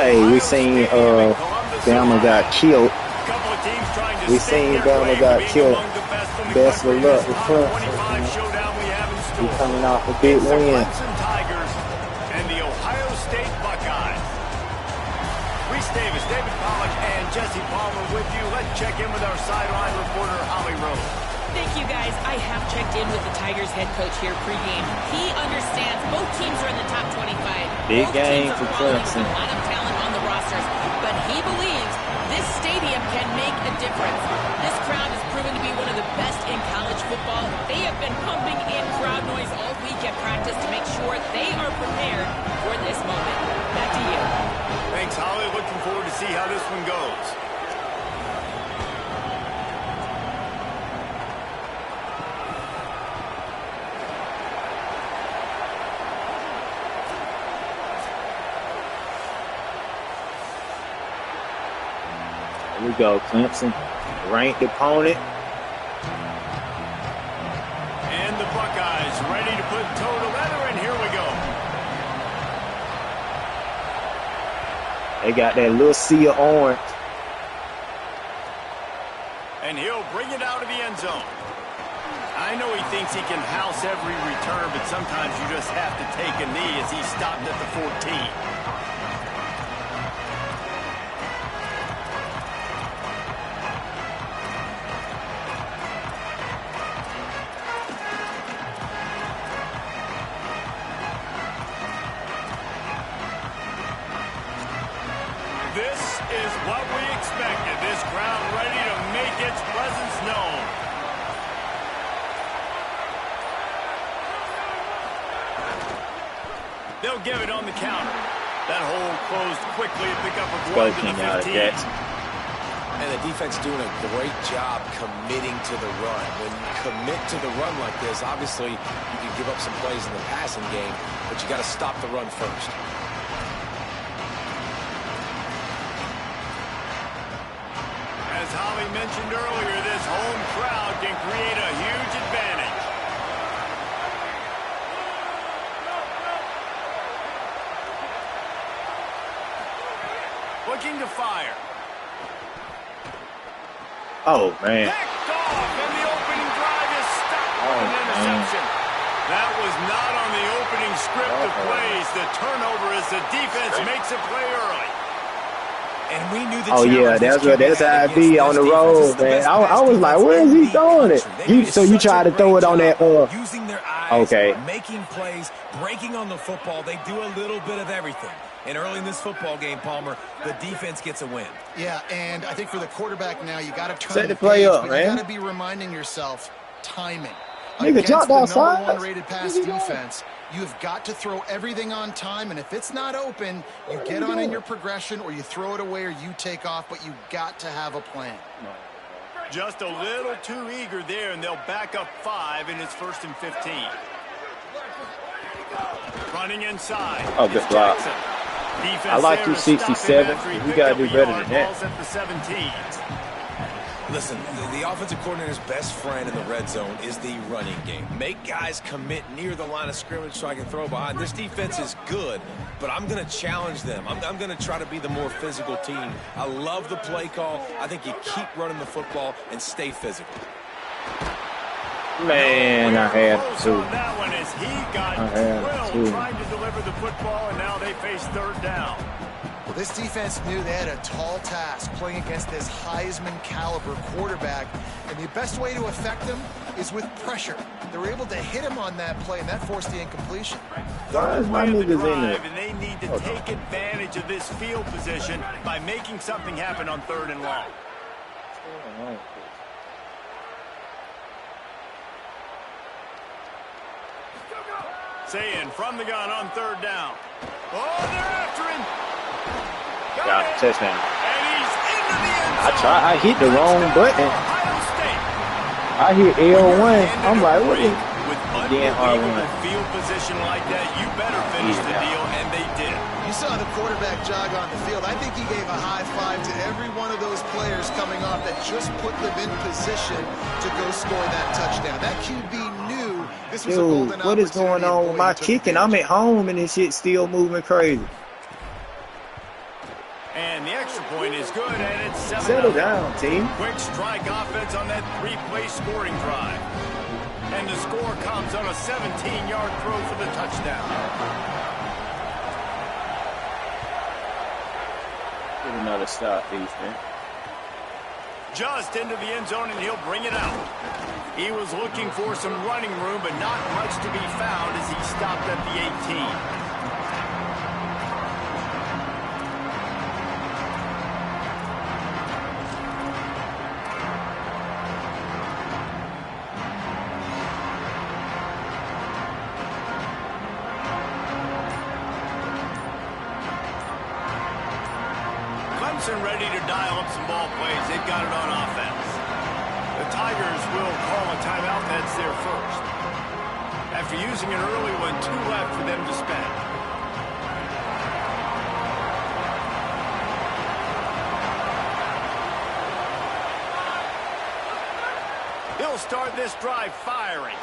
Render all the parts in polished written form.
Hey, we seen Bama got killed. We seen Bama got killed. Best of luck with Clemson. We coming off a big win. And the Ohio State Buckeyes. Reese Davis, David Pollack, and Jesse Palmer with you. Let's check in with our sideline reporter, Holly Rose. Thank you, guys. I have checked in with the Tigers head coach here pregame. He understands both teams are in the top 25. Big both game teams for are Clemson. a lot of talent on the rosters, but he believes this stadium can make a difference. This crowd has proven to be one of the best in college football. They have been pumping in crowd noise all week at practice to make sure they are prepared for this moment. Back to you. Thanks, Holly. Looking forward to see how this one goes. Here we go, Clemson. Ranked opponent. And the Buckeyes ready to put toe to leather, and here we go. They got that little sea of orange. And he'll bring it out of the end zone. I know he thinks he can house every return, but sometimes you just have to take a knee as he stopped at the 14. This is what we expected. This crowd ready to make its presence known. They'll give it on the counter. That hole closed quickly to pick up a one to the 15. And the defense doing a great job committing to the run. When you commit to the run like this, obviously you can give up some plays in the passing game, but you got to stop the run first. As Holly mentioned earlier, this home crowd can create a huge advantage. Looking to fire. Oh, man. Picked off, and the opening drive is stopped by an interception. That was not on the opening script of plays. The turnover as the defense makes a play early. And we knew the that's how it be on the road, man. I was like, where is he throwing it? So you tried to throw it on that using their eyes, okay. Making plays, breaking on the football. They do a little bit of everything. And early in this football game, Palmer, the defense gets a win. Yeah, and I think for the quarterback now, you got to turn set the play up, man. You got to be reminding yourself timing. Nigga jumped outside. Number one rated pass defense. You've got to throw everything on time, and if it's not open, you get on in your progression, or you throw it away, or you take off, but you got to have a plan. Just a little too eager there, and they'll back up 5, and it's 1st and 15. Running inside. Oh, good block. I like 267. We got to do better than that. At the 17. Listen, the offensive coordinator's best friend in the red zone is the running game. Make guys commit near the line of scrimmage so I can throw behind. This defense is good, but I'm going to challenge them. I'm going to try to be the more physical team. I love the play call. I think you keep running the football and stay physical. Man, I had to. That one is he got drilled trying to deliver the football, and now they face 3rd down. Well, this defense knew they had a tall task playing against this Heisman caliber quarterback, and the best way to affect him is with pressure. They were able to hit him on that play, and that forced the incompletion. Why my niggas in there? And they need to take advantage of this field position by making something happen on 3rd and long. Saying from the gun on 3rd down. Oh, they're after him. Got a touchdown. And he's into the end zone. I hit the wrong button. I hit L1. I'm like, what is With again, unbelievable field position like that, you better finish the deal, and they did. You saw the quarterback jog on the field. I think he gave a high five to every one of those players coming off that just put them in position to go score that touchdown. That QB knew this was a golden opportunity. What is going on with my kicking? I'm at home and this shit's still moving crazy. And the extra point is good, and it's 7-0. Settle down, team. Quick strike offense on that 3-play scoring drive. And the score comes on a 17-yard throw for the touchdown. Get another stop, defense. Just into the end zone, and he'll bring it out. He was looking for some running room, but not much to be found as he stopped at the 18. Clemson ready to dial up some ball plays. They've got it on offense. The Tigers will call a timeout. That's their first. After using an early one, 2 left for them to spend. He'll start this drive firing.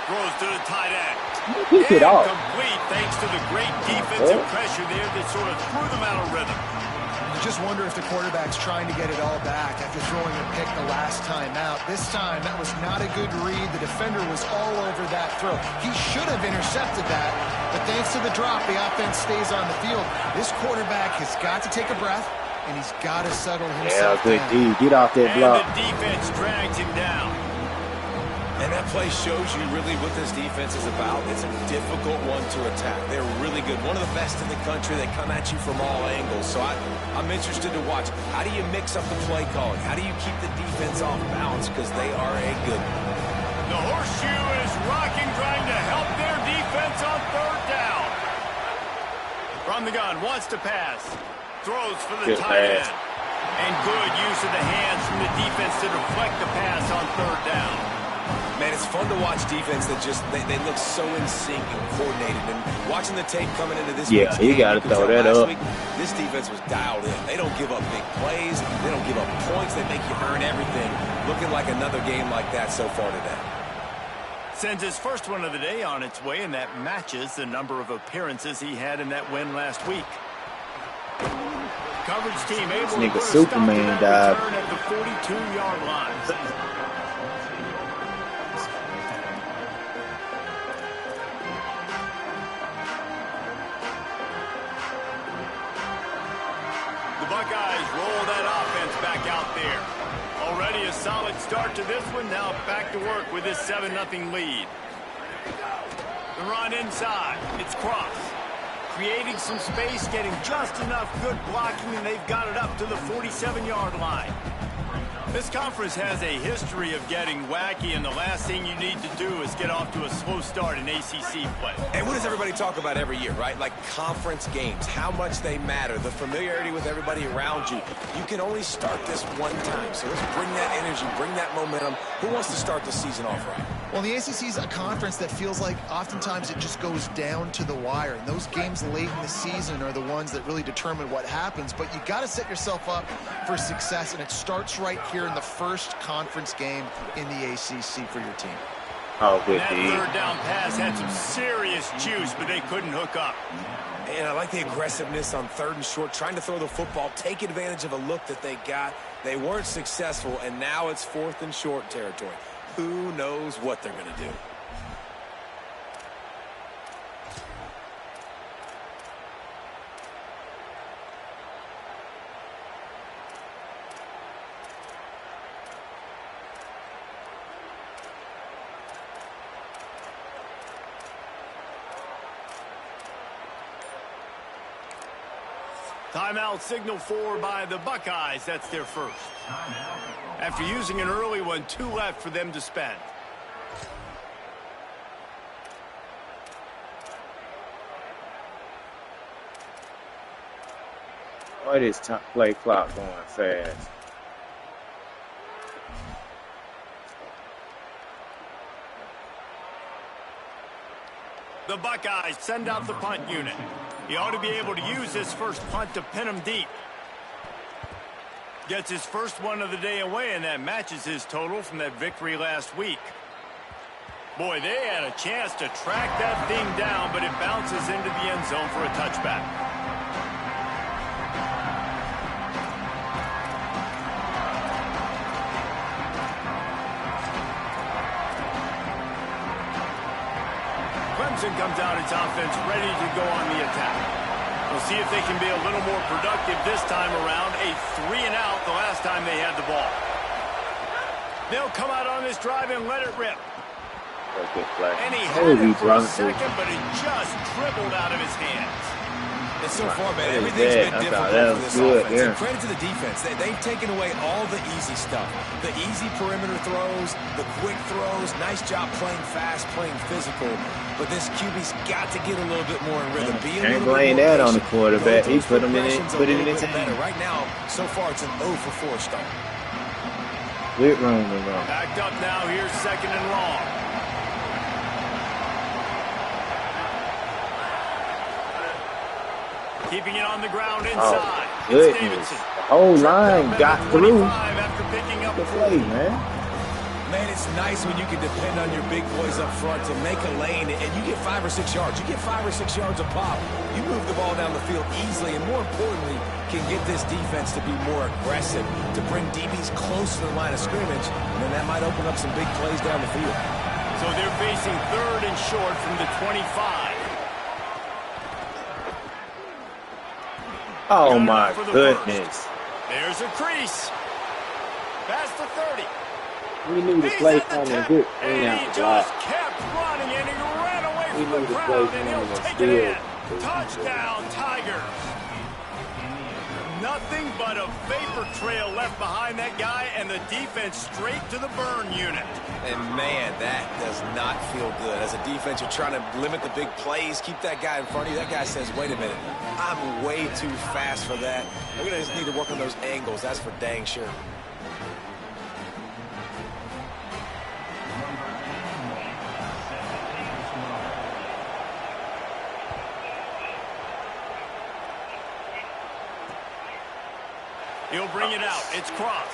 Throws to the tight end. Incomplete thanks to the great defensive pressure there that sort of threw them out of rhythm. You just wonder if the quarterback's trying to get it all back after throwing a pick the last time out. This time, that was not a good read. The defender was all over that throw. He should have intercepted that, but thanks to the drop, the offense stays on the field. This quarterback has got to take a breath, and he's got to settle himself down. Yeah, good D. Get off that block. And the defense drags him down. And that play shows you really what this defense is about. It's a difficult one to attack. They're really good. One of the best in the country. They come at you from all angles. So I'm interested to watch. How do you mix up the play calling? How do you keep the defense off balance? Because they are a good one. The horseshoe is rocking, trying to help their defense on 3rd down. From the gun, wants to pass. Throws for the tight end. And good use of the hands from the defense to deflect the pass on 3rd down. Man, it's fun to watch defense that just, they look so in sync and coordinated. And watching the tape coming into this week's game, you got to throw that up. This defense was dialed in. They don't give up big plays. They don't give up points. They make you earn everything. Looking like another game like that so far today. Sends his first one of the day on its way, and that matches the number of appearances he had in that win last week. Coverage team able to put a stop to that return at the 42-yard line. Buckeyes roll that offense back out there. Already a solid start to this one. Now back to work with this 7-0 lead. The run inside. It's Cross. Creating some space, getting just enough good blocking, and they've got it up to the 47-yard line. This conference has a history of getting wacky, and the last thing you need to do is get off to a slow start in ACC play. And what does everybody talk about every year, right? Like conference games, how much they matter, the familiarity with everybody around you. You can only start this one time, so let's bring that energy, bring that momentum. Who wants to start the season off right? Well, the ACC is a conference that feels like oftentimes it just goes down to the wire. And those games late in the season are the ones that really determine what happens. But you got to set yourself up for success, and it starts right here in the first conference game in the ACC for your team. Oh, good. That 3rd down pass had some serious juice, but they couldn't hook up. And I like the aggressiveness on 3rd and short, trying to throw the football, take advantage of a look that they got. They weren't successful, and now it's 4th and short territory. Who knows what they're going to do? Timeout signal for by the Buckeyes. That's their first. After using an early one, 2 left for them to spend. Why is play clock going fast? The Buckeyes send out the punt unit. He ought to be able to use this first punt to pin him deep. Gets his first one of the day away, and that matches his total from that victory last week. Boy, they had a chance to track that thing down, but it bounces into the end zone for a touchback. Clemson comes out its offense ready to go on the attack. We'll see if they can be a little more productive this time around. A 3-and-out the last time they had the ball. They'll come out on this drive and let it rip. And he had it for a second, but it just dribbled out of his hands. And so far, man, everything's been difficult for this offense. And credit to the defense. They've taken away all the easy stuff. The easy perimeter throws, the quick throws. Nice job playing fast, playing physical. But this QB's got to get a little bit more in rhythm. Can't blame that on the quarterback. He put him in it. Put it in his hand. Right now, so far, it's an 0 for 4 start. With room to run. Backed up now. Here's 2nd and long. Keeping it on the ground inside. Oh, goodness. The whole line got through. After picking up the play, man. Man, it's nice when you can depend on your big boys up front to make a lane, and you get 5 or 6 yards. You get 5 or 6 yards a pop. You move the ball down the field easily, and more importantly, can get this defense to be more aggressive, to bring DBs close to the line of scrimmage, and then that might open up some big plays down the field. So they're facing 3rd and short from the 25. Oh, my goodness. There's a crease. Past the 30. We knew the play coming good. And he just kept running, and he ran away from the crowd, and he'll take it in. Touchdown, Tigers. Nothing but a vapor trail left behind that guy, and the defense straight to the burn unit. And, man, that does not feel good. As a defense, you're trying to limit the big plays, keep that guy in front of you. That guy says, wait a minute, I'm way too fast for that. We're going to just need to work on those angles. That's for dang sure. He'll bring it out. It's cross.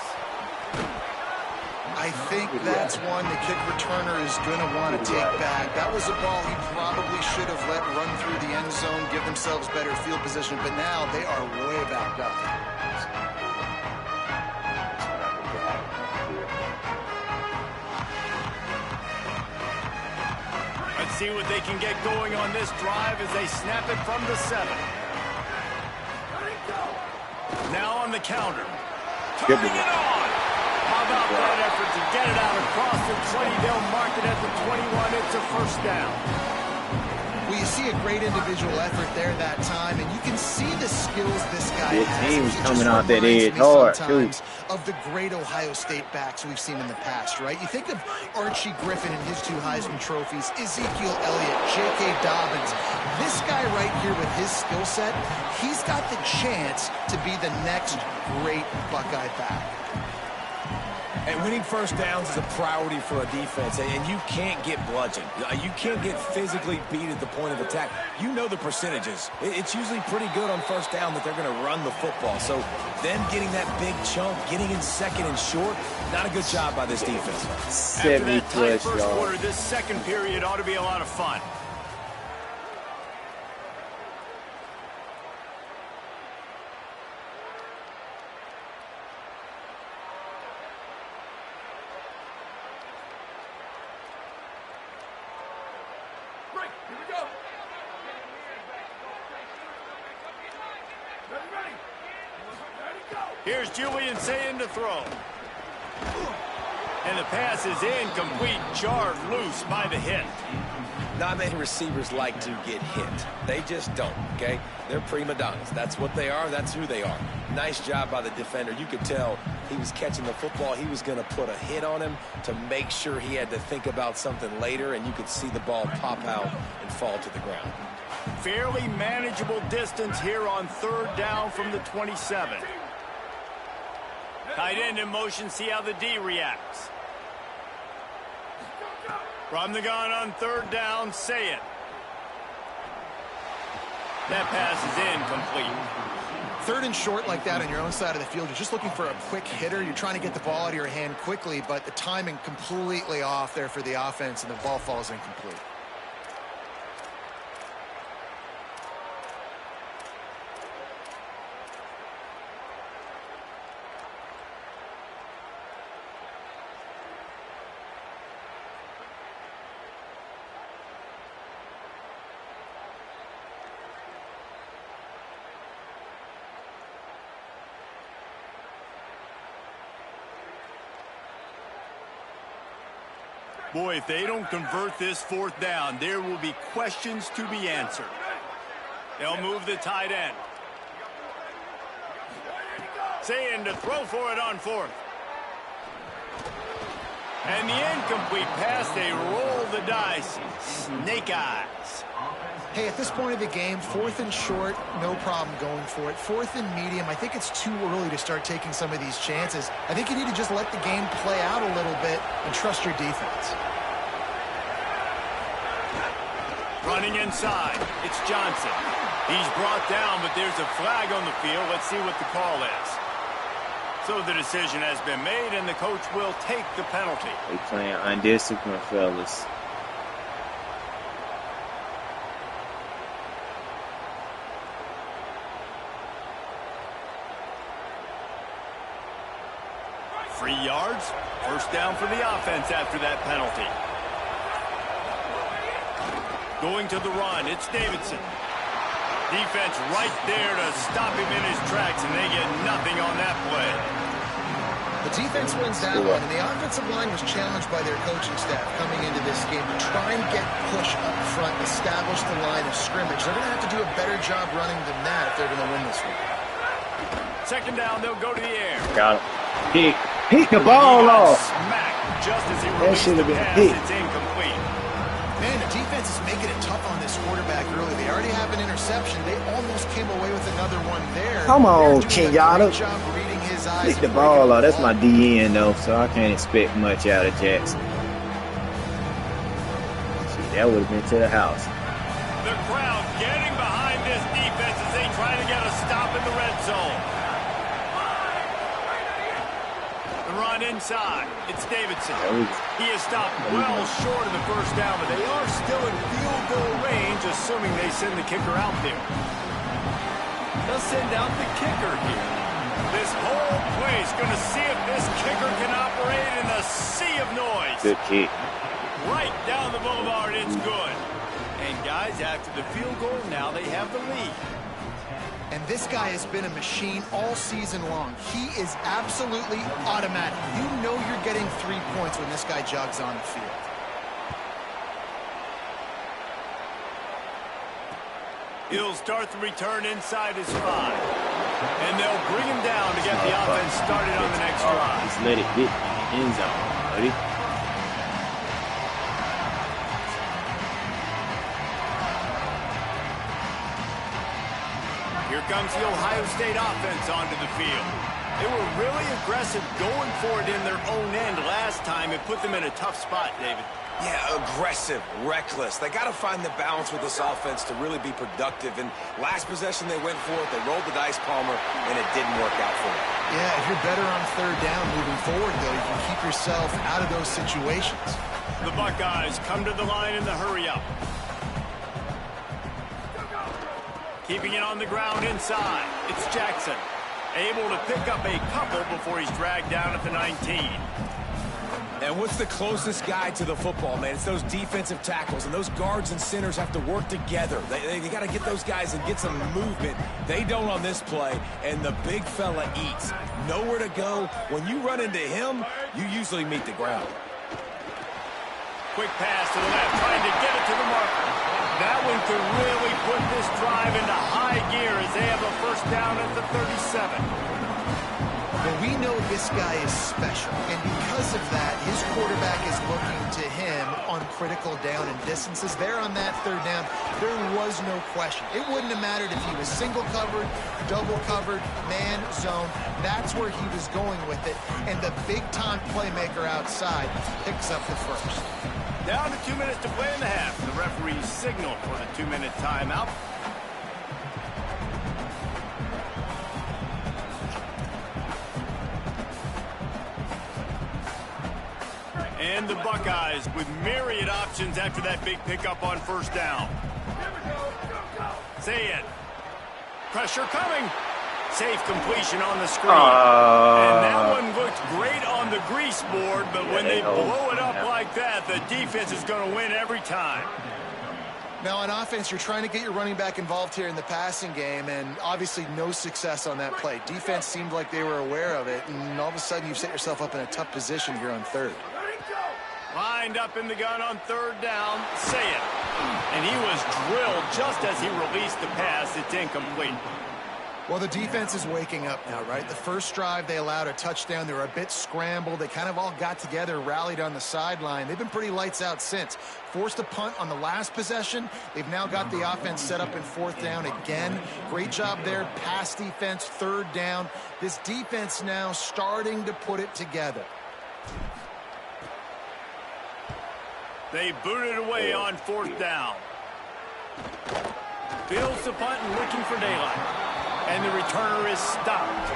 I think that's one the kick returner is going to want to take back. That was a ball he probably should have let run through the end zone, give themselves better field position, but now they are way backed up. Let's see what they can get going on this drive as they snap it from the 7. Now on the counter. Turning it on. How about that effort to get it out across the 20? They'll mark it at the 21. It's a 1st down. Well, you see a great individual effort there that time, and you can see the skills this guy has. The team's coming out that edge hard, too. Of the great Ohio State backs we've seen in the past, right? You think of Archie Griffin and his 2 Heisman trophies, Ezekiel Elliott, J.K. Dobbins. This guy right here with his skill set, he's got the chance to be the next great Buckeye back. And winning 1st downs is a priority for a defense, and you can't get bludgeoned. You can't get physically beat at the point of attack. You know the percentages. It's usually pretty good on 1st down that they're going to run the football. So them getting that big chunk, getting in 2nd and short, not a good job by this defense. After that tight 1st quarter, this 2nd period ought to be a lot of fun. Here's Julian saying to throw. And the pass is incomplete, jarred loose by the hit. Not many receivers like to get hit. They just don't, okay? They're prima donnas. That's what they are. That's who they are. Nice job by the defender. You could tell he was catching the football. He was going to put a hit on him to make sure he had to think about something later, and you could see the ball pop out and fall to the ground. Fairly manageable distance here on 3rd down from the 27. Tight end in motion, see how the D reacts. From the gun on 3rd down, say it. That pass is incomplete. 3rd and short like that on your own side of the field, you're just looking for a quick hitter. You're trying to get the ball out of your hand quickly, but the timing completely off there for the offense, and the ball falls incomplete. Boy, if they don't convert this 4th down, there will be questions to be answered. They'll move the tight end. Saying to throw for it on 4th. And the incomplete pass, they roll the dice. Snake eyes. Hey, at this point of the game, 4th and short, no problem going for it. 4th and medium, I think it's too early to start taking some of these chances. I think you need to just let the game play out a little bit and trust your defense. Running inside, it's Johnson. He's brought down, but there's a flag on the field. Let's see what the call is. So the decision has been made, and the coach will take the penalty. They playing undisciplined, fellas. 3 yards, 1st down for the offense after that penalty. Going to the run, it's Davidson. Defense right there to stop him in his tracks, and they get nothing on that play. The defense wins that one, and the offensive line was challenged by their coaching staff coming into this game to try and get push up front, establish the line of scrimmage. They're going to have to do a better job running than that if they're going to win this one. 2nd down, they'll go to the air. Got him. Pick the ball off. Smack just as he That released should the have been pass. hit. It's incomplete. Man, the defense is making it tough on this quarterback early. They already have an interception. They almost came away with another one there. Come on, Kenyatta. Kenyatta. Job reading his eyes. Pick the ball off. That's my DN, though, so I can't expect much out of Jackson. See, that would have been to the house. The crowd getting behind this defense as they try to get a stop in the red zone. The run inside. It's Davidson. He is stopped well short of the 1st down, but they are still in field goal range, assuming they send the kicker out there. They'll send out the kicker here. This whole place going to see if this kicker can operate in the sea of noise. Good kick. Right down the boulevard, it's good. And guys, after the field goal, now they have the lead. And this guy has been a machine all season long. He is absolutely automatic. You know you're getting 3 points when this guy jogs on the field. He'll start the return inside his 5. And they'll bring him down to get the offense started on the next drive. Just let it get in the end zone, buddy. Here comes the Ohio State offense onto the field. They were really aggressive going for it in their own end last time. It put them in a tough spot, David. Yeah, aggressive, reckless. They got to find the balance with this offense to really be productive. And last possession they went for it. They rolled the dice, Palmer, and it didn't work out for them. Yeah, if you're better on 3rd down moving forward, though, you can keep yourself out of those situations. The Buckeyes come to the line in the hurry-up. Keeping it on the ground inside. It's Jackson. Able to pick up a couple before he's dragged down at the 19. And what's the closest guy to the football, man? It's those defensive tackles, and those guards and centers have to work together. They got to get those guys and get some movement. They don't on this play, and the big fella eats. Nowhere to go. When you run into him, you usually meet the ground. Quick pass to the left, trying to get it to the marker. That one could really put this drive into high gear as they have a 1st down at the 37. Well, we know this guy is special, and because of that, his quarterback is looking to him on critical down and distances. There on that 3rd down, there was no question. It wouldn't have mattered if he was single covered, double covered, man, zone. That's where he was going with it, and the big-time playmaker outside picks up the 1st. Down to 2 minutes to play in the half. The referee signaled for the 2-minute timeout. And the Buckeyes with myriad options after that big pickup on 1st down. Say it. Pressure coming. Safe completion on the screen. And that one looked great on the grease board, but when they blow it up like that, the defense is going to win every time. Now, on offense, you're trying to get your running back involved here in the passing game, and obviously no success on that play. Defense seemed like they were aware of it, and all of a sudden you've set yourself up in a tough position here on 3rd. Lined up in the gun on third down. Say it. And he was drilled just as he released the pass. It's incomplete. Well, the defense is waking up now, right? The first drive, they allowed a touchdown. They were a bit scrambled. They kind of all got together, rallied on the sideline. They've been pretty lights out since. Forced a punt on the last possession. They've now got the offense set up in fourth down again. Great job there. Pass defense, third down. This defense now starting to put it together. They booted away on fourth down. Fields the punt and looking for daylight. And the returner is stopped.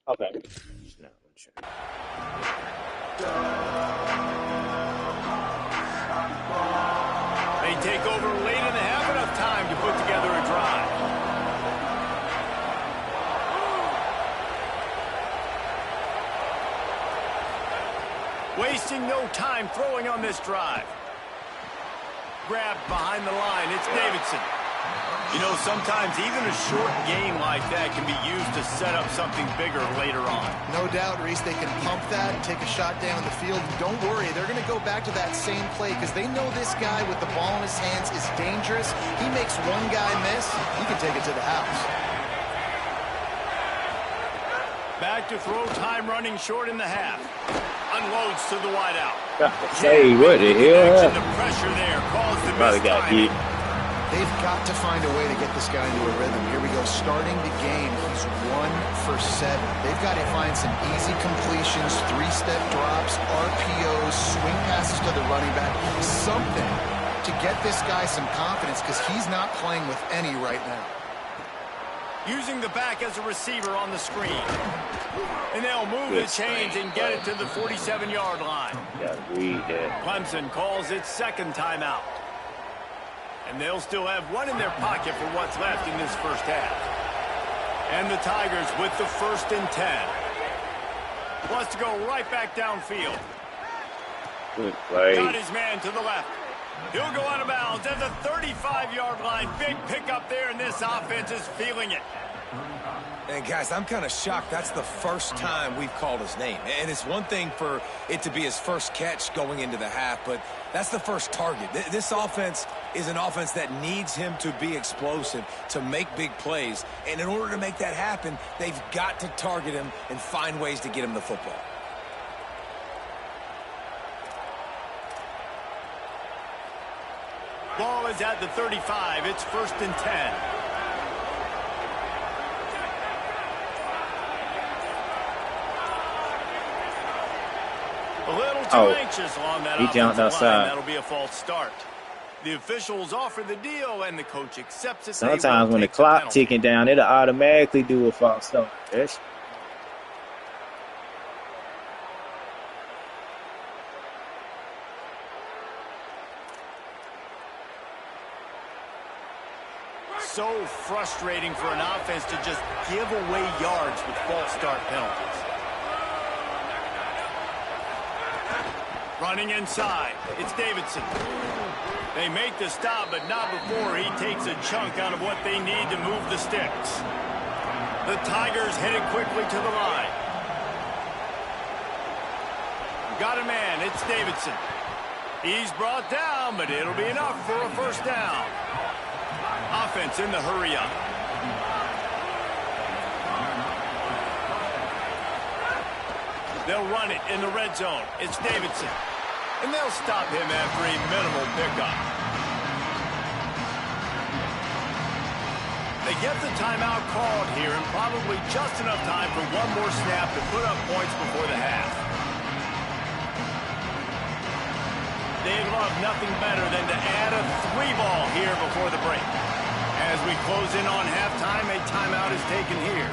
Okay. No, sure. They take over late in the half, enough time to put together a drive. Wasting no time throwing on this drive. Grabbed behind the line. It's Davidson. You know, sometimes even a short gain like that can be used to set up something bigger later on. No doubt, Reese, they can pump that and take a shot down the field. And don't worry, they're going to go back to that same play because they know this guy with the ball in his hands is dangerous. He makes one guy miss, he can take it to the house. Back to throw, time running short in the half. Unloads to the wideout. Say what the hell? The pressure there caused the Probably missed got timing. hit. They've got to find a way to get this guy into a rhythm. Here we go, starting the game. He's 1 for 7. They've got to find some easy completions, 3-step drops, RPOs, swing passes to the running back, something to get this guy some confidence because he's not playing with any right now. Using the back as a receiver on the screen. And they'll move the chains and get it to the 47-yard line. Gotta read that. Clemson calls its second timeout. And they'll still have one in their pocket for what's left in this first half. And the Tigers with the 1st and 10. Wants to go right back downfield. Good play. Got his man to the left. He'll go out of bounds at the 35-yard line. Big pickup there, and this offense is feeling it. And guys, I'm kind of shocked. That's the first time we've called his name. And it's one thing for it to be his first catch going into the half, but that's the first target. This offense is an offense that needs him to be explosive, to make big plays. And in order to make that happen, they've got to target him and find ways to get him the football. Ball is at the 35. It's 1st and 10. A little too anxious along that he jumped offensive outside. line. That'll be a false start. The officials offer the deal, and the coach accepts it. Sometimes when the clock ticking down, it'll automatically do a false start. Yes. So frustrating for an offense to just give away yards with false start penalties. Running inside, it's Davidson. They make the stop, but not before he takes a chunk out of what they need to move the sticks. The Tigers headed quickly to the line. Got a man, it's Davidson. He's brought down, but it'll be enough for a first down. Offense in the hurry up. They'll run it in the red zone. It's Davidson. And they'll stop him after a minimal pickup. They get the timeout called here, and probably just enough time for one more snap to put up points before the half. They'd love nothing better than to add a 3-ball here before the break. As we close in on halftime, a timeout is taken here.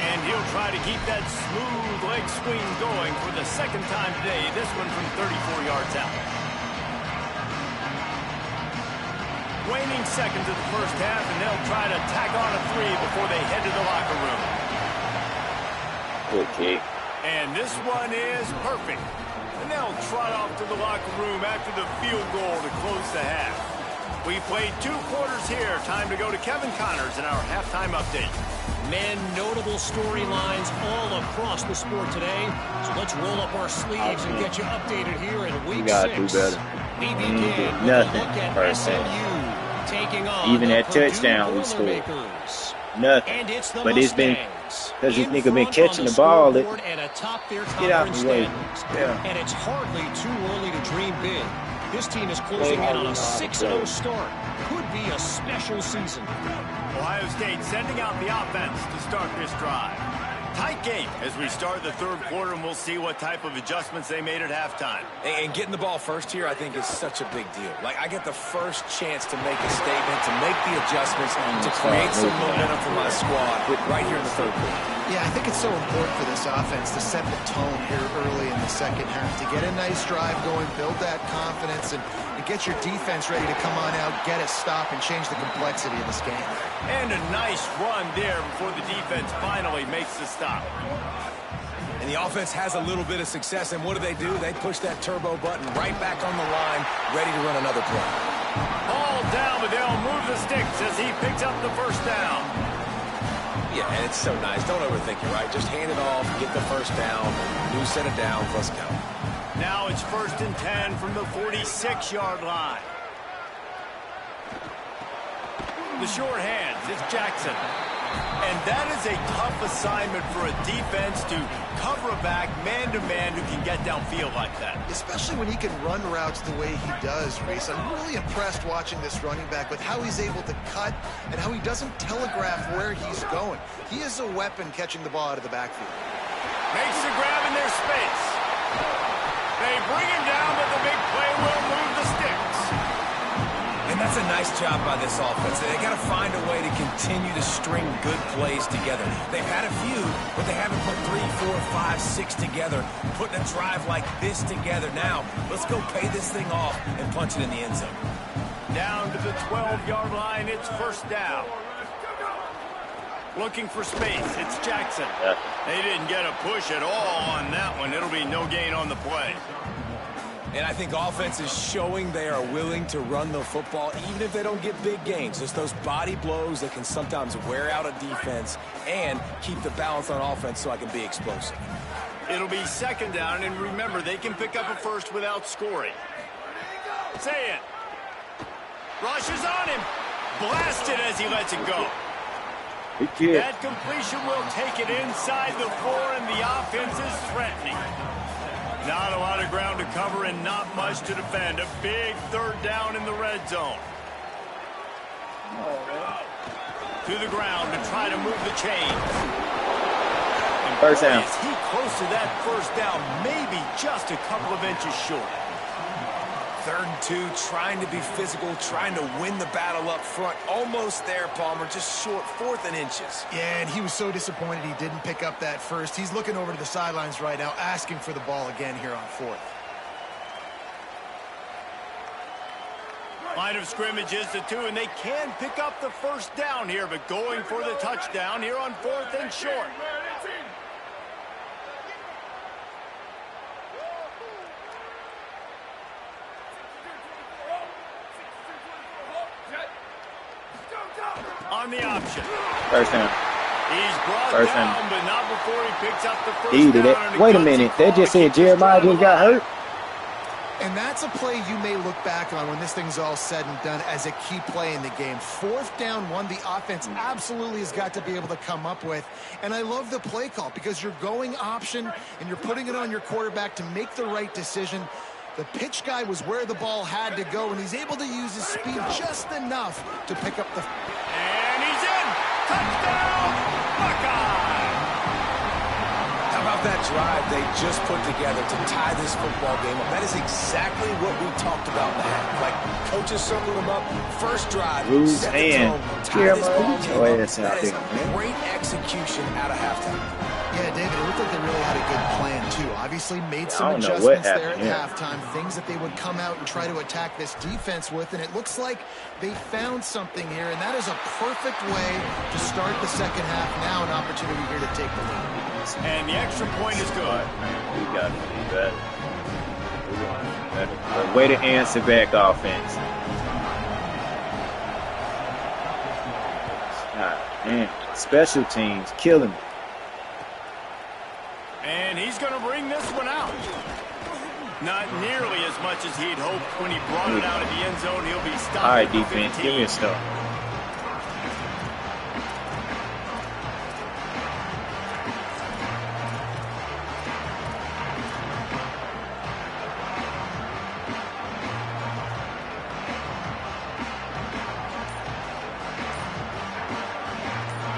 And he'll try to keep that smooth leg swing going for the second time today, this one from 34 yards out. Waning seconds of the first half, and they'll try to tack on a 3 before they head to the locker room. Okay. And this one is perfect. And they'll trot off to the locker room after the field goal to close the half. We played 2 quarters here. Time to go to Kevin Connors in our halftime update. Men, notable storylines all across the sport today. So let's roll up our sleeves and get you updated here in week 6. You gotta do better. We begin with nothing a look at first half. SMU taking on Even the that Purdue touchdown we scored. Boilermakers. Nothing. And it's the But it's been Mustangs because this in nigga been front catching on the ball. scoreboard and atop their Get out conference the way. standings. Yeah. And it's hardly too early to dream big. This team is closing in on a 6-0 start. Could be a special season. Ohio State sending out the offense to start this drive. Tight game as we start the third quarter, and we'll see what type of adjustments they made at halftime. And getting the ball first here, I think, is such a big deal. Like, I get the first chance to make a statement, to make the adjustments, to create some momentum for my squad right here in the third quarter. Yeah, I think it's so important for this offense to set the tone here early in the second half, to get a nice drive going, build that confidence, and get your defense ready to come on out, get a stop, and change the complexity of this game. And a nice run there before the defense finally makes the stop. And the offense has a little bit of success, and what do? They push that turbo button right back on the line, ready to run another play. Ball down, but they'll move the sticks as he picks up the first down. Yeah, and it's so nice. Don't overthink it, right? Just hand it off, get the first down, new set of downs, let's go. Now it's 1st and 10 from the 46-yard line. The short hands, it's Jackson. And that is a tough assignment for a defense to cover a back man-to-man who can get downfield like that. Especially when he can run routes the way he does, Reese. I'm really impressed watching this running back with how he's able to cut and how he doesn't telegraph where he's going. He is a weapon catching the ball out of the backfield. Makes the grab in their space. They bring him down, but the big play will move the sticks. And that's a nice job by this offense. They got to find a way to continue to string good plays together. They've had a few, but they haven't put 3, 4, 5, 6 together. Putting a drive like this together now. Let's go pay this thing off and punch it in the end zone. Down to the 12-yard line, it's 1st down. Looking for space, it's Jackson. They didn't get a push at all on that one. It'll be no gain on the play. And I think offense is showing they are willing to run the football, even if they don't get big gains. Just those body blows that can sometimes wear out a defense and keep the balance on offense so I can be explosive. It'll be 2nd down, and remember, they can pick up a first without scoring. Say it. Rushes on him. Blasted as he lets it go. That completion will take it inside the 4, and the offense is threatening. Not a lot of ground to cover and not much to defend. A big 3rd down in the red zone. To the ground to try to move the chains. And First down. Is he close to that 1st down? Maybe just a couple of inches short. 3rd and 2, trying to be physical, trying to win the battle up front. Almost there, Palmer, just short, 4th and inches. Yeah, and he was so disappointed he didn't pick up that first. He's looking over to the sidelines right now, asking for the ball again here on 4th. Line of scrimmage is the 2, and they can pick up the 1st down here, but going for the touchdown here on 4th and short. On the option. 1st down. He's brought First down, down. but not before he picks up the 1st He did down. it. And Wait a gutsy minute. call They to just said keep this Jeremiah drive just got alive. hurt. And that's a play you may look back on when this thing's all said and done as a key play in the game. 4th down, 1 the offense absolutely has got to be able to come up with. And I love the play call because you're going option and you're putting it on your quarterback to make the right decision. The pitch guy was where the ball had to go, and he's able to use his speed just enough to pick up the... And he's in! Touchdown! Buckeye! How about that drive they just put together to tie this football game up. That is exactly what we talked about in the half. Like, coaches circled them up. First drive, set the tone, tie this ball game up. That is great execution out of halftime. Yeah, David, it looked like they really had a good plan, too. Obviously made some adjustments there at halftime, things that they would come out and try to attack this defense with, and it looks like they found something here, and that is a perfect way to start the second half. Now an opportunity here to take the lead. And the extra point is good. We got to do better. Way to answer back offense. God, man. Special teams killing me. And he's going to bring this one out. Not nearly as much as he'd hoped when he brought it out of the end zone. He'll be stopped. All right, defense, give me a stop.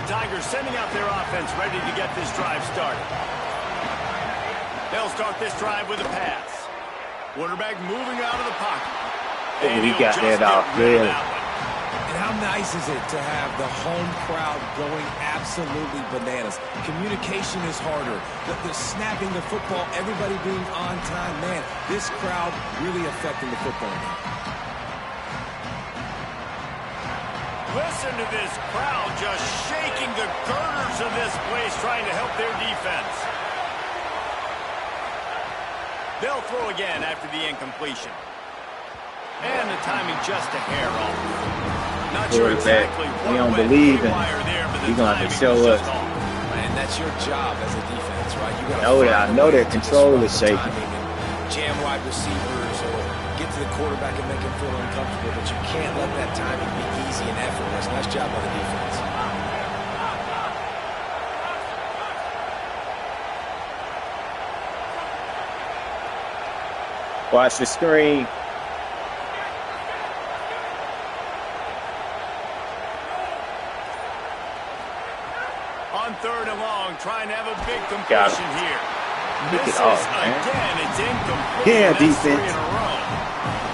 Tigers sending out their offense, ready to get this drive started. They'll start this drive with a pass. Quarterback moving out of the pocket. And he got that off good. And how nice is it to have the home crowd going absolutely bananas? Communication is harder. The snapping the football, everybody being on time. Man, this crowd really affecting the football game. Listen to this crowd just shaking the girders of this place, trying to help their defense. They'll throw again after the incompletion. And the timing just a hair off. Not sure exactly what don't believe in there, but you're going to show us. And that's your job as a defense, right? You I know their control is shaky. Jam wide receivers or get to the quarterback and make him feel uncomfortable, but you can't let that timing be easy and effortless. Nice job by the defense. Watch the screen. On third and long, trying to have a big completion here. Look it off, man. Again, it's incomplete. Yeah, defense.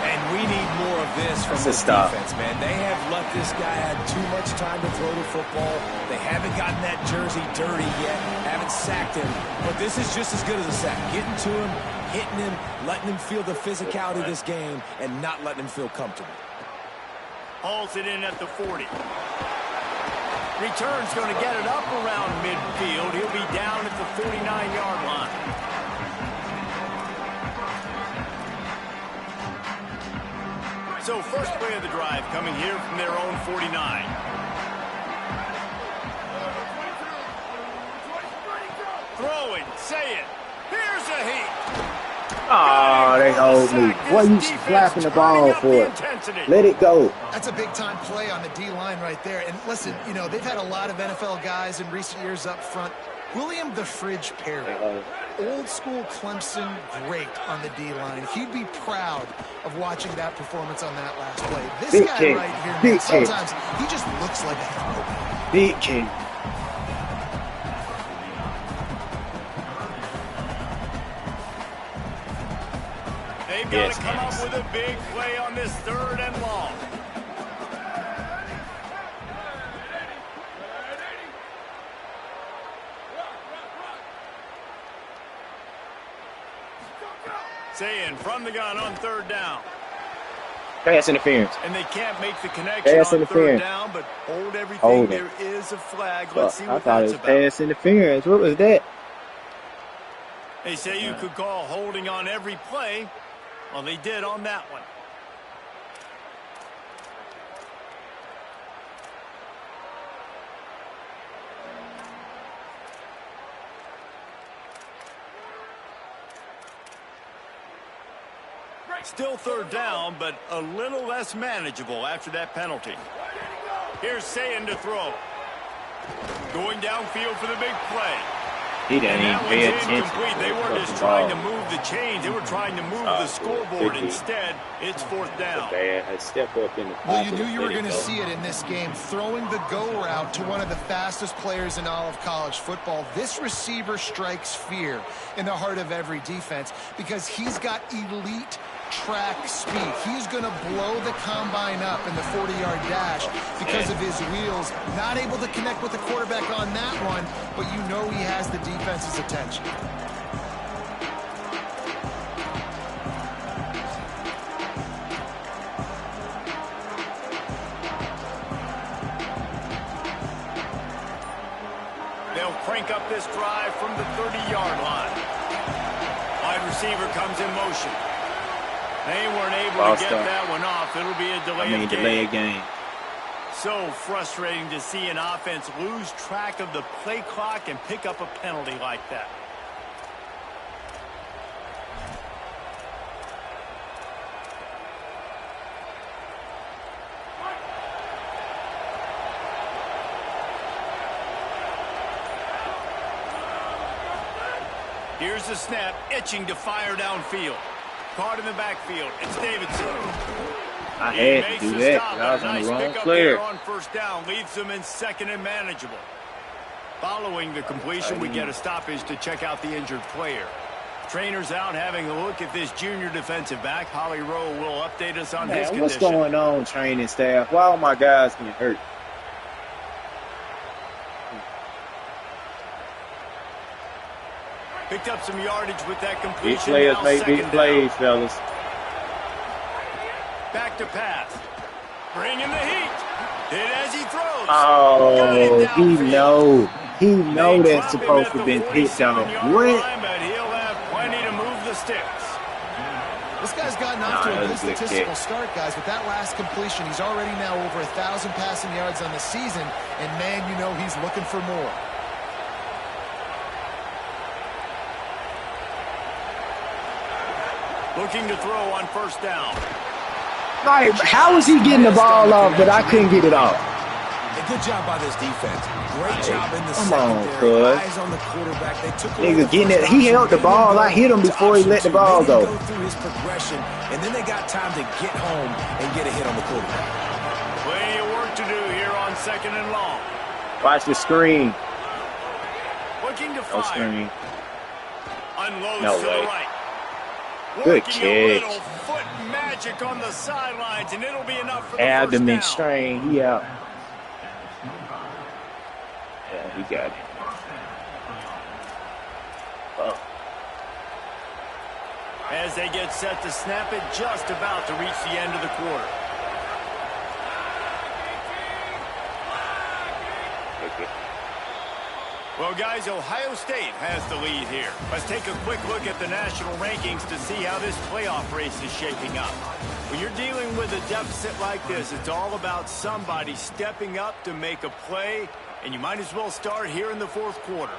And we need more of this from this defense, man. They have let this guy have too much time to throw the football. They haven't gotten that jersey dirty yet, haven't sacked him. But this is just as good as a sack. Getting to him, hitting him, letting him feel the physicality of this game, and not letting him feel comfortable. Hauls it in at the 40. Return's going to get it up around midfield. He'll be down at the 49-yard line. So first play of the drive coming here from their own 49. Throwing, say it. Here's a heat. Oh, they hold me. What are you flapping the ball for? Let it go. That's a big-time play on the D-line right there. And listen, you know, they've had a lot of NFL guys in recent years up front. William the Fridge Perry, old-school Clemson great on the D-line. He'd be proud of watching that performance on that last play. This big guy king. right here, Big man, sometimes he just looks like a throwback. Big king. They've got to come up with a big play on this third and long. Saying from the gun on third down. Pass interference. And they can't make the connection on third down, but hold everything. There is a flag. Let's see what that's about. Pass interference. What was that? They say you could call holding on every play. Well, they did on that one. Still third down, but a little less manageable after that penalty. Here's Sayin to throw. Going downfield for the big play. He didn't And even that pay one's attention. incomplete. They weren't just trying to move the chains. They were trying to move the scoreboard. Instead, it's fourth down. Bad. Step up in the Well, you knew you were going to see it in this game. Throwing the go route to one of the fastest players in all of college football. This receiver strikes fear in the heart of every defense because he's got elite track speed. He's going to blow the combine up in the 40-yard dash because of his wheels. Not able to connect with the quarterback on that one, but you know he has the defense's attention. They'll crank up this drive from the 30-yard line. Wide receiver comes in motion. They weren't able to get that one off. It'll be a delayed game. So frustrating to see an offense lose track of the play clock and pick up a penalty like that. Here's the snap, itching to fire downfield. Caught in the backfield. It's Davidson. I had to do that. I was on the wrong player. On first down, leaves them in second and manageable. Following the completion, we get a stoppage to check out the injured player. Trainers out having a look at this junior defensive back. Holly Rowe will update us on his condition. What's going on, training staff? Why all my guys getting hurt? Picked up some yardage with that completion. Big players make big plays, fellas. Back to pass. Bringing the heat. Hit as he throws. Oh, he know that's supposed to have been picked out. What? But he'll have plenty to move the sticks. This guy's gotten off to a good statistical start, guys. With that last completion, he's already now over 1,000 passing yards on the season. And, man, you know he's looking for more. Looking to throw on first down. Like, how was he getting the ball off, but I couldn't get it off? A good job by this defense. Great job in the secondary. Eyes on the quarterback. They took nigga getting it. He held the ball. I hit him before he let the ball go. Go through his progression, and then they got time to get home and get a hit on the quarterback. Plenty of work to do here on second and long. Watch the screen. Looking to No fire. screen. Unloads No to way. the right. Good Working catch. a little foot magic on the sidelines, and it'll be enough for the Abdomen first down. strain. He out. Yeah, he got it. Oh. As they get set to snap it, just about to reach the end of the quarter. Well, guys, Ohio State has the lead here. Let's take a quick look at the national rankings to see how this playoff race is shaping up. When you're dealing with a deficit like this, it's all about somebody stepping up to make a play, and you might as well start here in the fourth quarter.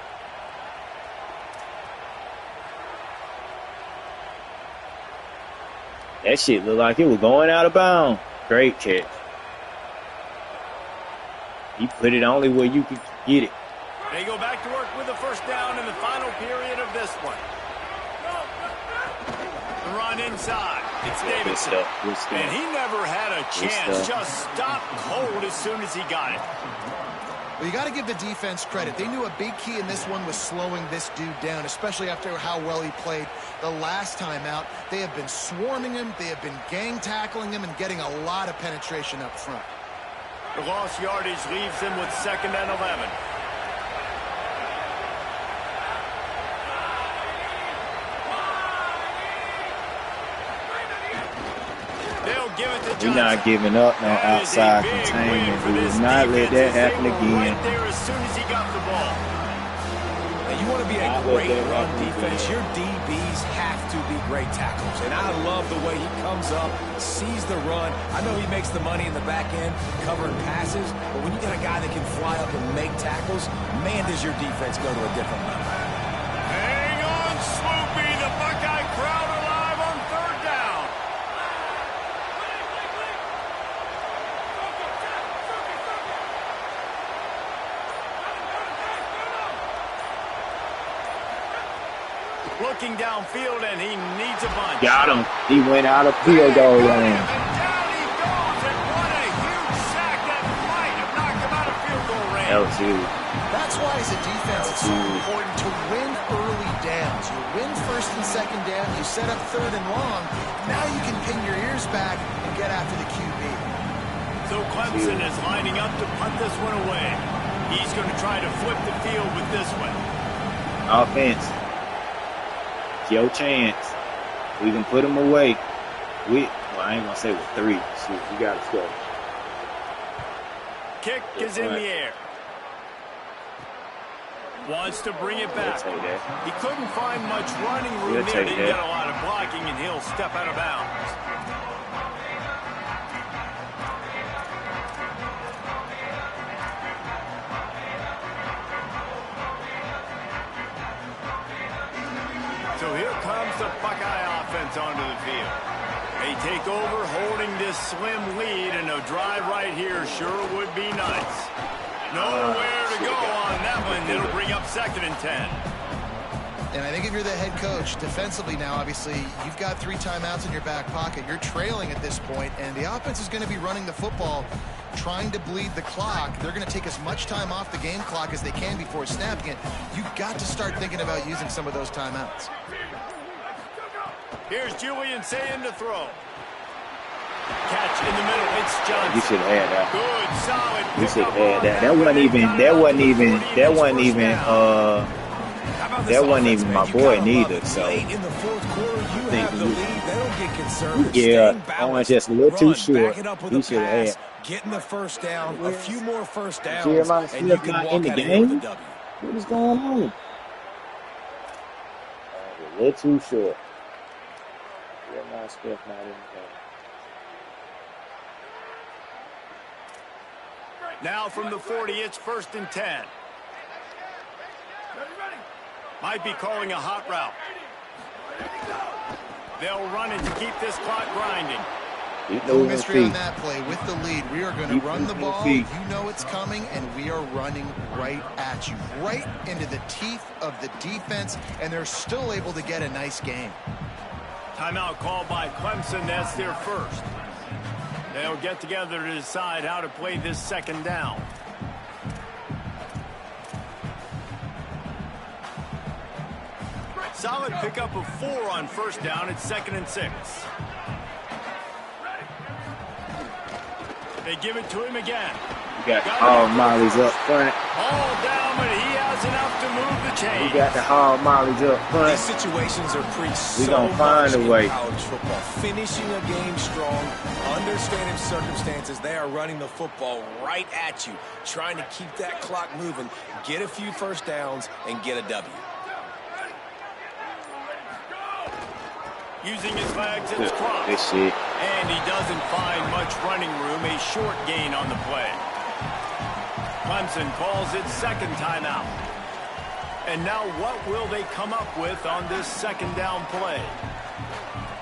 That shit looked like it was going out of bounds. Great catch. He put it only where you could get it. They go back to work with the first down in the final period of this one. The run inside. It's Davidson. Good stuff. And he never had a chance. Just stopped cold as soon as he got it. Well, you got to give the defense credit. They knew a big key in this one was slowing this dude down, especially after how well he played the last time out. They have been swarming him. They have been gang tackling him and getting a lot of penetration up front. The lost yardage leaves them with 2nd and 11. We're not giving up no outside containment. We will not let that happen again. Right there as soon as he got the ball. And you want to be a great run defense, your DBs have to be great tackles. And I love the way he comes up, sees the run. I know he makes the money in the back end, covering passes. But when you got a guy that can fly up and make tackles, man, does your defense go to a different level. Hang on, Swoopy. The Buckeye crowd alive on 3rd down. Looking downfield, and he needs a bunch. Got him. He went out of field goal line. And down he goes, and what a huge sack that might have knocked him out of field goal range. That was huge. That's why, as a defense, it's so important to win early downs. You win first and second down, you set up third and long. Now you can pin your ears back and get after the QB. So Clemson is lining up to punt this one away. He's going to try to flip the field with this one. Offense. It's your chance. We can put them away. Well, I ain't going to say with 3. Shoot, we got to score. Kick is in the air. Wants to bring it back. He couldn't find much running room there. Didn't get a lot of blocking, and he'll step out of bounds. So here comes the Buckeye offense onto the field. They take over holding this slim lead, and a drive right here sure would be nice. Nowhere to go on that one. It'll bring up 2nd and 10. And I think if you're the head coach, defensively now, obviously, you've got 3 timeouts in your back pocket. You're trailing at this point, and the offense is going to be running the football, trying to bleed the clock. They're going to take as much time off the game clock as they can before snapping it. You've got to start thinking about using some of those timeouts. Here's Julian saying to throw. Catch in the middle. It's Johnson. You should have had that. Good, solid. You should have had that. That wasn't even my boy neither. So in the 4th quarter, you have the lead. They don't get conservative. Yeah, I was just a little too short. You should have had. Getting the first down, a few more first downs, and you can walk out of here with a W. What is going on? A little too short. Jeremiah Smith not in the game. Now from the 40, it's 1st and 10. Might be calling a hot route. They'll run it to keep this clock grinding. No mystery on that play. With the lead, we are going to run the ball. You know it's coming, and we are running right at you, right into the teeth of the defense, and they're still able to get a nice game. Timeout called by Clemson. That's their first. They'll get together to decide how to play this 2nd down. Solid pickup of 4 on 1st down. It's 2nd and 6. They give it to him again. We got all mollies up front. All down, but he has enough to move the chains. We got the hall mollies up front. These situations are preached we so gonna find much a way. in college football. Finishing a game strong, understanding circumstances. They are running the football right at you, trying to keep that clock moving, get a few first downs, and get a W. Using his legs, it's crossed. And he doesn't find much running room. A short gain on the play. Clemson calls its 2nd timeout. And now what will they come up with on this 2nd down play?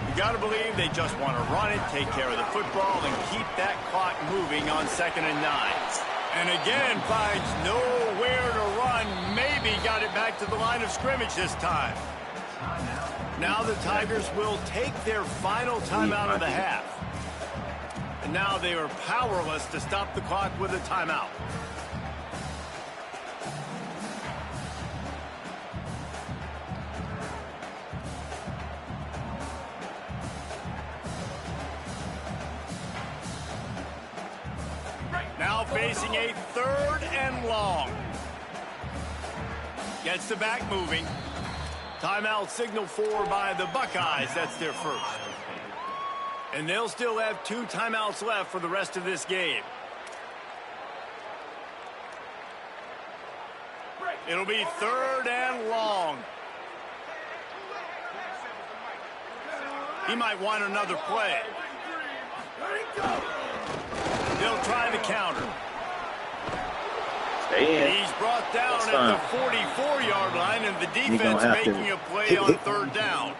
You got to believe they just want to run it, take care of the football, and keep that clock moving on 2nd and 9. And again, finds nowhere to run. Maybe got it back to the line of scrimmage this time. Now the Tigers will take their final timeout of the half. And now they are powerless to stop the clock with a timeout. Now facing a 3rd and long. Gets the back moving. Timeout signal 4 by the Buckeyes. That's their first. And they'll still have 2 timeouts left for the rest of this game. It'll be 3rd and long. He might want another play. They'll try the counter. He's brought down at the 44-yard line, and the defense making a play on 3rd down.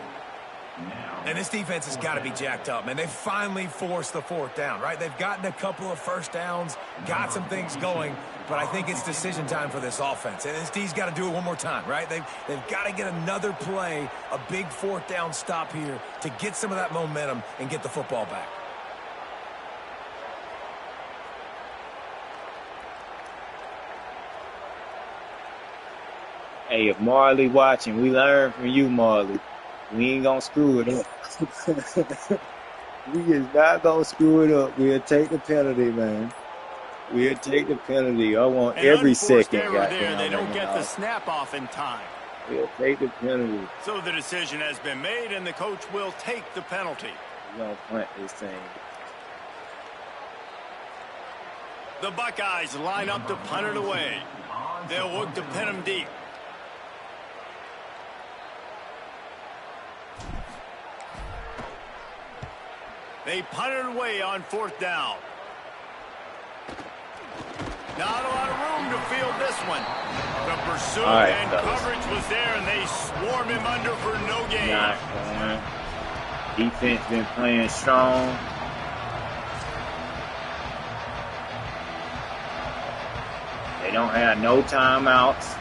And this defense has got to be jacked up, man. They finally forced the 4th down, right? They've gotten a couple of first downs, got some things going, but I think it's decision time for this offense. And this D's got to do it one more time, right? They've got to get another play, a big 4th down stop here to get some of that momentum and get the football back. Hey, if Marley watching, we learn from you, Marley. We ain't gonna screw it up. We is not gonna screw it up. We'll take the penalty, man. We'll take the penalty. I want every second. Goddamn, they don't get the snap off in time. We'll take the penalty. So the decision has been made, and the coach will take the penalty. We're gonna punt this thing. The Buckeyes line up to punt it away. They'll look to pin him deep. They punted away on 4th down. Not a lot of room to field this one. The pursuit and coverage was there, and they swarm him under for no gain. Defense been playing strong. They don't have no timeouts.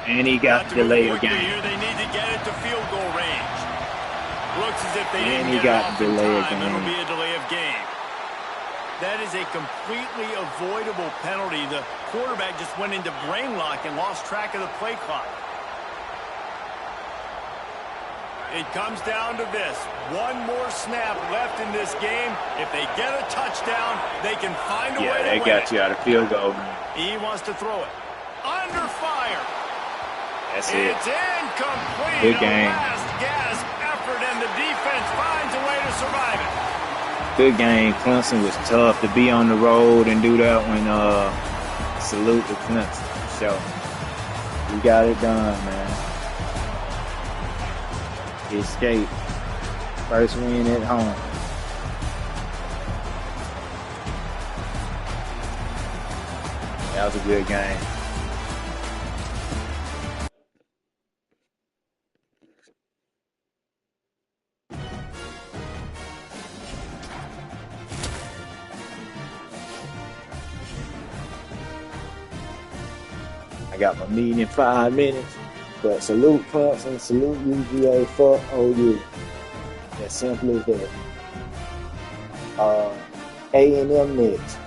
And he got delayed again. Here they need to get it to field goal range. Looks as if they didn't get it off in time. again. It'll be a delay of game. That is a completely avoidable penalty. The quarterback just went into brain lock and lost track of the play clock. It comes down to this. One more snap left in this game. If they get a touchdown, they can find a way to win. Yeah, they got you out of field goal. He wants to throw it. Under fire. That's it. It's incomplete. Good game. Last gasp effort, and the defense finds a way to survive it. Good game. Clemson was tough to be on the road and do that one. Salute to Clemson. So we got it done, man. Escape. First win at home. That was a good game. I got my meeting in 5 minutes, but salute Clemson, salute UGA, fuck OU. As simple as that. A&M next.